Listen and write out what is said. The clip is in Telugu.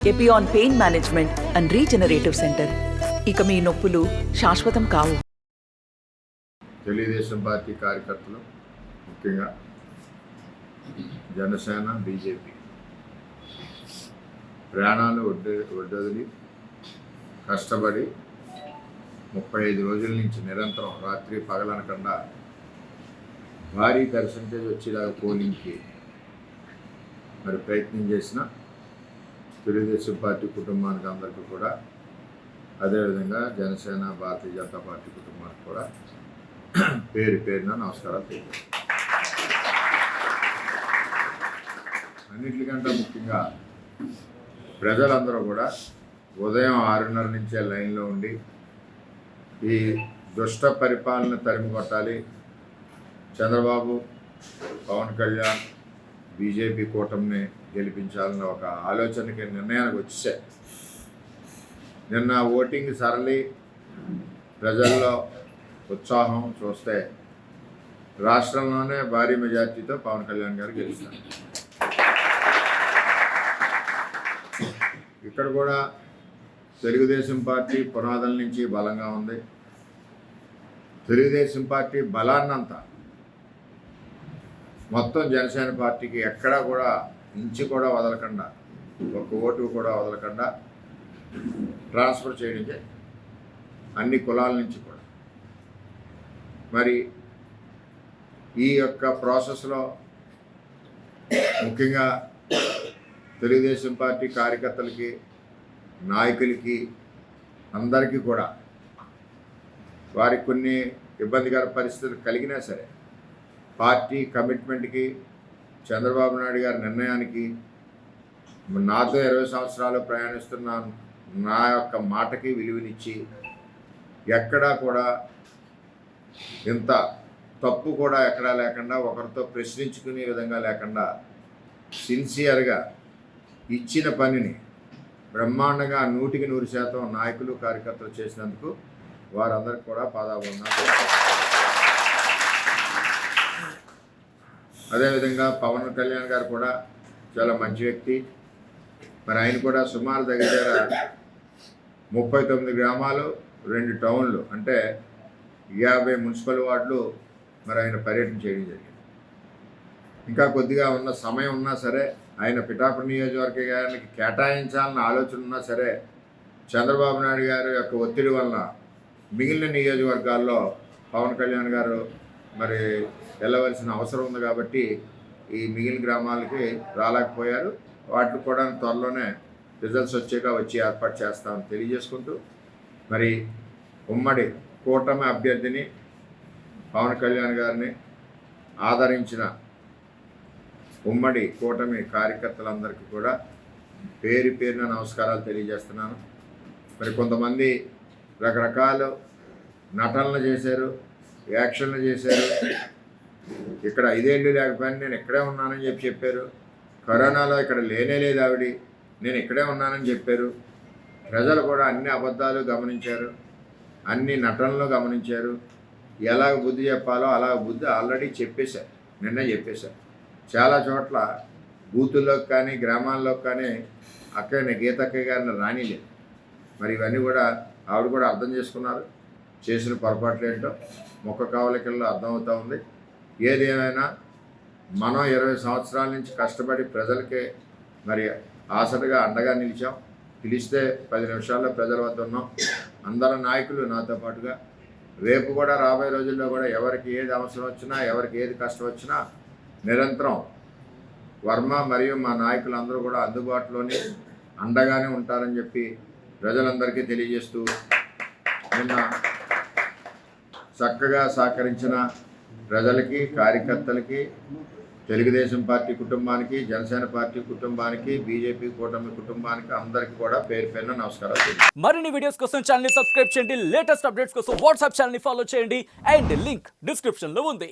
Epione pain management and regenerative centre. ఇక మీ నొప్పులు శాశ్వతం కావు. తెలుగుదేశం పార్టీ కార్యకర్తలు, ముఖ్యంగా జనసేన, బీజేపీ ప్రాణాలు ఒడ్డొదిలి కష్టపడి 35 రోజుల నుంచి నిరంతరం రాత్రి పగలనకుండా భారీ పర్సంటేజ్ వచ్చేలాగా పోలింగ్కి మరి ప్రయత్నం చేసిన తెలుగుదేశం పార్టీ కుటుంబానికి అందరికీ కూడా, అదేవిధంగా జనసేన, భారతీయ జనతా పార్టీ కుటుంబానికి కూడా పేరు పేరున నమస్కారాలు తెలియజేస్తాను. అన్నిటికంటే ముఖ్యంగా ప్రజలందరూ కూడా ఉదయం 6:30 నుంచే లైన్లో ఉండి ఈ దుష్ట పరిపాలన తరిమి కొట్టాలి, చంద్రబాబు, పవన్ కళ్యాణ్, బీజేపీ కూటమిని గెలిపించాలన్న ఒక ఆలోచనకి, నిర్ణయానికి వచ్చేసాయి. నిన్న ఓటింగ్ సరళి, ప్రజల్లో ఉత్సాహం చూస్తే రాష్ట్రంలోనే భారీ మెజార్టీతో పవన్ కళ్యాణ్ గారు గెలుస్తారు. ఇక్కడ కూడా తెలుగుదేశం పార్టీ పునాదుల నుంచి బలంగా ఉంది. తెలుగుదేశం పార్టీ బలాన్నంతా మొత్తం జనసేన పార్టీకి ఎక్కడా కూడా ఇంచు కూడా వదలకుండా, ఒక ఓటు కూడా వదలకుండా ట్రాన్స్ఫర్ చేయడం జరిగింది, అన్ని కులాల నుంచి కూడా. మరి ఈ యొక్క ప్రాసెస్లో ముఖ్యంగా తెలుగుదేశం పార్టీ కార్యకర్తలకి, నాయకులకి, అందరికీ కూడా వారికి కొన్ని ఇబ్బందికర పరిస్థితులు కలిగినా సరే పార్టీ కమిట్మెంట్కి, చంద్రబాబు నాయుడు గారి నిర్ణయానికి, నాతో 20 సంవత్సరాలు ప్రయాణిస్తున్న నా యొక్క మాటకి విలువనిచ్చి, ఎక్కడా కూడా ఇంత తప్పు కూడా ఎక్కడా లేకుండా, ఒకరితో ప్రశ్నించుకునే విధంగా లేకుండా సిన్సియర్గా ఇచ్చిన పనిని బ్రహ్మాండంగా 100% నాయకులు, కార్యకర్తలు చేసినందుకు వారందరికీ కూడా పాదాభివందనాలు. అదేవిధంగా పవన్ కళ్యాణ్ గారు కూడా చాలా మంచి వ్యక్తి. మరి ఆయన కూడా సుమారు దగ్గర 39 గ్రామాలు, 2 టౌన్లు, అంటే 50 మున్సిపల్ వార్డులు మరి ఆయన పర్యటన చేయడం జరిగింది. ఇంకా కొద్దిగా ఉన్న సమయం ఉన్నా సరే, ఆయన పిఠాపురం నియోజకవర్గానికి కేటాయించాలన్న ఆలోచన ఉన్నా సరే, చంద్రబాబు నాయుడు గారి యొక్క ఒత్తిడి వలన మిగిలిన నియోజకవర్గాల్లో పవన్ కళ్యాణ్ గారు మరి వెళ్ళవలసిన అవసరం ఉంది కాబట్టి ఈ మిగిలిన గ్రామాలకి రాలేకపోయారు. వాటికి కూడా త్వరలోనే రిజల్ట్స్ వచ్చి ఏర్పాటు చేస్తామని తెలియజేసుకుంటూ, మరి ఉమ్మడి కూటమి అభ్యర్థిని పవన్ కళ్యాణ్ గారిని ఆదరించిన ఉమ్మడి కూటమి కార్యకర్తలందరికీ కూడా పేరు పేరున నమస్కారాలు తెలియజేస్తున్నాను. మరి కొంతమంది రకరకాల నటనలు చేశారు, యాక్షన్లు చేశారు. ఇక్కడ 5 ఏళ్ళు లేకపోయినా నేను ఇక్కడే ఉన్నానని చెప్పారు. కరోనాలో ఇక్కడ లేనే లేదు ఆవిడ, నేను ఇక్కడే ఉన్నానని చెప్పారు. ప్రజలు కూడా అన్ని అబద్ధాలు గమనించారు, అన్ని నటనలు గమనించారు. ఎలాగ బుద్ధి చెప్పాలో అలాగ బుద్ధి ఆల్రెడీ చెప్పేశారు, నిన్నే చెప్పేశారు. చాలా చోట్ల బూతుల్లోకి కానీ, గ్రామాల్లోకి కానీ అక్కడనే గీతక్క గారిని రానిలేదు. మరి ఇవన్నీ కూడా ఆవిడ కూడా అర్థం చేసుకున్నారు. చేసిన పొరపాట్లు ఏంటో మొక్క కావలికల్లో అర్థమవుతూ ఉంది. ఏది ఏమైనా మనం 20 సంవత్సరాల నుంచి కష్టపడి ప్రజలకే మరి ఆసరగా అండగా నిలిచాం. పిలిస్తే 10 నిమిషాల్లో ప్రజల వద్ద ఉన్నాం. అందరు నాయకులు నాతో పాటుగా రేపు కూడా, రాబోయే రోజుల్లో కూడా ఎవరికి ఏది అవసరం వచ్చినా, ఎవరికి ఏది కష్టం వచ్చినా నిరంతరం వర్మ మరియు మా నాయకులందరూ కూడా అందుబాటులోనే అండగానే ఉంటారని చెప్పి ప్రజలందరికీ తెలియజేస్తూ, నిన్న చక్కగా సహకరించిన ప్రజలకి, కార్యకర్తలకి, తెలుగుదేశం పార్టీ కుటుంబానికి, జనసేన పార్టీ కుటుంబానికి, బీజేపీ కూటమి కుటుంబానికి అందరికీ కూడా పేరు పేరున నమస్కారాలు. మరిన్ని వీడియోస్ కోసం ఛానల్ ని సబ్స్క్రైబ్ చేయండి, లేటెస్ట్ అప్డేట్స్ కోసం వాట్సాప్ ఛానల్ ని ఫాలో చేయండి, అండ్ లింక్ డిస్క్రిప్షన్ లో ఉంది.